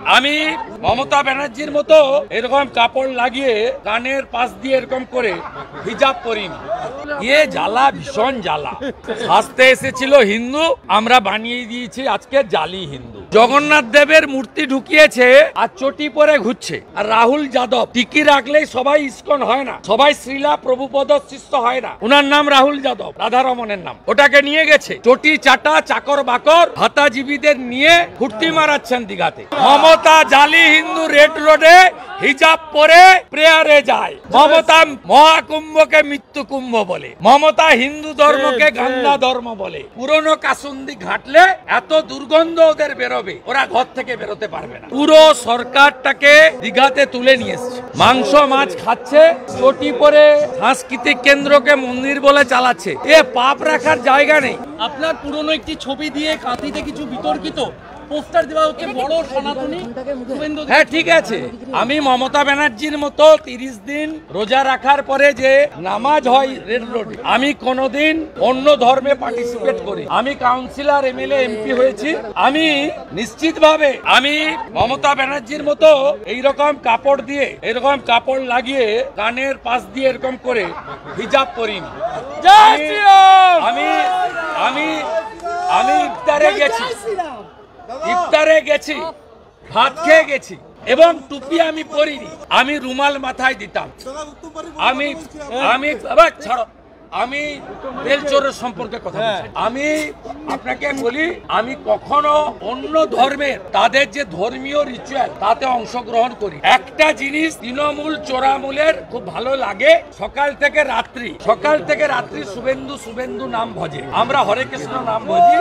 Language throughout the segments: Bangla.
আমি মমতা ব্যানার্জির মতো এরকম কাপড় লাগিয়ে কানের পাশ দিয়ে এরকম করে হিজাব পরিনি। এ জ্বালা, ভীষণ জ্বালা। হাসতে এসেছিল হিন্দু, আমরা বানিয়ে দিয়েছি আজকে জালি হিন্দু। জগন্নাথ দেবের মূর্তি ঢুকিয়েছে আর চটি পরে ঘুরছে। আর রাহুল যাদব টিকি রাখলেই সবাই ইসকন হয় না, সবাই শ্রীলা প্রভুপদ শিষ্য হয় না। উনার নাম রাহুল যাদব, রাধারমনের নাম। ওটাকে নিয়ে গেছে চটি চাটা চাকর বাকর ভাতাজীবীদের নিয়ে ফুর্তি মারাচ্ছেন দীঘাতে। মমতা জালি হিন্দু রেড রোডে হিজাব পরে প্রেয়ারে যায়। মমতা মহাকুম্ভকে মৃত্যু কুম্ভ বলে, মমতা হিন্দু ধর্মকে গান্দা ধর্ম বলে। পুরনো কাসুন্দি ঘাটলে এত দুর্গন্ধ ওদের বেরোবে, ওরা ঘর থেকে বেরোতে পারবে না। পুরো সরকারটাকে দীঘাতে তুলে নিয়ে এসছে। মাংস মাছ খাচ্ছে, চটি পরে সাংস্কৃতিক কেন্দ্রকে মন্দির বলে চালাচ্ছে। এ পাপ রাখার জায়গা নেই। আপনার পুরনো একটি ছবি দিয়ে কাঁথিতে কিছু বিতর্কিত পোস্টার দেওয়া হচ্ছে বড় সনাতনী। হ্যাঁ ঠিক আছে, আমি মমতা ব্যানার্জির মতো 30 দিন রোজা রাখার পরে যে নামাজ হয় রেড রোডে, আমি কোনোদিন অন্য ধর্মে পার্টিসিপেট করি। আমি কাউন্সিলর, এমএলএ, এমপি হয়েছি। আমি নিশ্চিতভাবে আমি মমতা ব্যানার্জির মতো এইরকম কাপড় দিয়ে, এরকম কাপড় লাগিয়ে কানের পাশ দিয়ে এরকম করে হিজাব পরিনি। আমি আমি আমি ইফতারে গেছি, ভাত খেয়ে গেছি এবং টুপি আমি পরিনি। আমি রুমাল মাথায় দিতাম। আমি বেলচোরের সম্পর্কে কথা বলছি। আমি আপনাকে বলি, আমি কখনো অন্য ধর্মের তাদের যে ধর্মীয় রিচুয়াল তাতে অংশগ্রহণ করি। একটা জিনিস তৃণমূল চোরামূলের খুব ভালো লাগে, সকাল থেকে রাত্রি শুভেন্দু নাম ভজে। আমরা হরে কৃষ্ণ নাম ভজি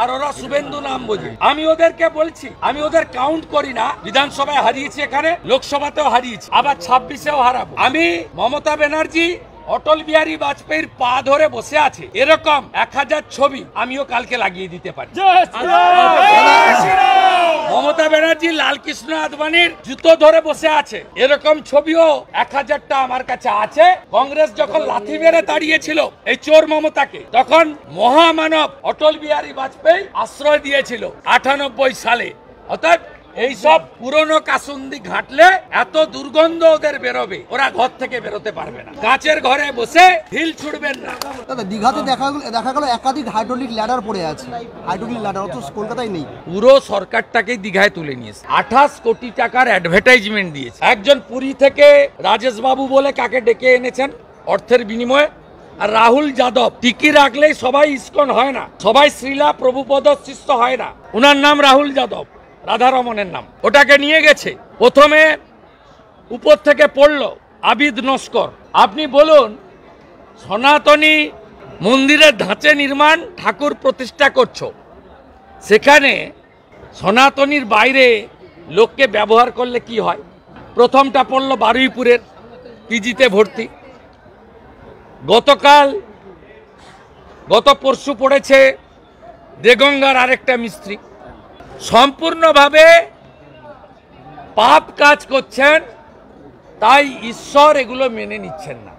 আর ওরা শুভেন্দু নাম ভজি। আমি ওদেরকে বলছি, আমি ওদের কাউন্ট করি না। বিধানসভায় হারিয়েছি, এখানে লোকসভাতেও হারিয়েছি, আবার 26-এও হারাবো। আমি মমতা ব্যানার্জি অটল বিহারী বাজপেয়ীর পা ধরে বসে আছে, এরকম 1000 ছবি আমিও কালকে লাগিয়ে দিতে পারি। মমতা ব্যানার্জি লালকৃষ্ণ আদবানির জুতো ধরে বসে আছে, এরকম ছবিও 1000টা আমার কাছে আছে। কংগ্রেস যখন লাথি মেরে তাড়িয়েছিল এই চোর মমতাকে, তখন মহামানব অটল বিহারী বাজপেয়ী আশ্রয় দিয়েছিল 98 সালে। অর্থাৎ এইসব পুরনো কাসুন্দি ঘাটলে এত দুর্গন্ধ ওদের বেরোবে, ওরা ঘর থেকে বেরোতে পারবে না। কাঁচের ঘরে বসে ঢিল ছুড়বেন না। দাদা, দীঘাতে দেখা গেল একাধিক হাইড্রোলিক ল্যাডার পড়ে আছে। হাইড্রোলিক ল্যাডার অত কলকাতায় নেই। পুরো সরকারটাকে দীঘায় তুলে নিয়েছে। 28 কোটি টাকার অ্যাডভার্টাইজমেন্ট দিয়েছে। একজন পুরী থেকে রাজেশ বাবু বলে কাকে ডেকে এনেছেন অর্থের বিনিময়ে। আর রাহুল যাদব টিকি রাখলেই সবাই ইসকন হয় না, সবাই শ্রীলা প্রভুপদ শিষ্য হয় না। উনার নাম রাহুল যাদব, রাধারমনের নাম। ওটাকে নিয়ে গেছে, প্রথমে উপর থেকে পড়লো আবিদ নস্কর। আপনি বলুন, সনাতনী মন্দিরের ধাঁচে নির্মাণ ঠাকুর প্রতিষ্ঠা করছো, সেখানে সনাতনীর বাইরে লোককে ব্যবহার করলে কি হয়? প্রথমটা পড়লো বারুইপুরের পিজিতে ভর্তি। গত পরশু পড়েছে দেগঙ্গার আরেকটা মিস্ত্রি। সম্পূর্ণভাবে পাপ কাজ করছেন, তাই ঈশ্বর এগুলো মেনে নিচ্ছেন না।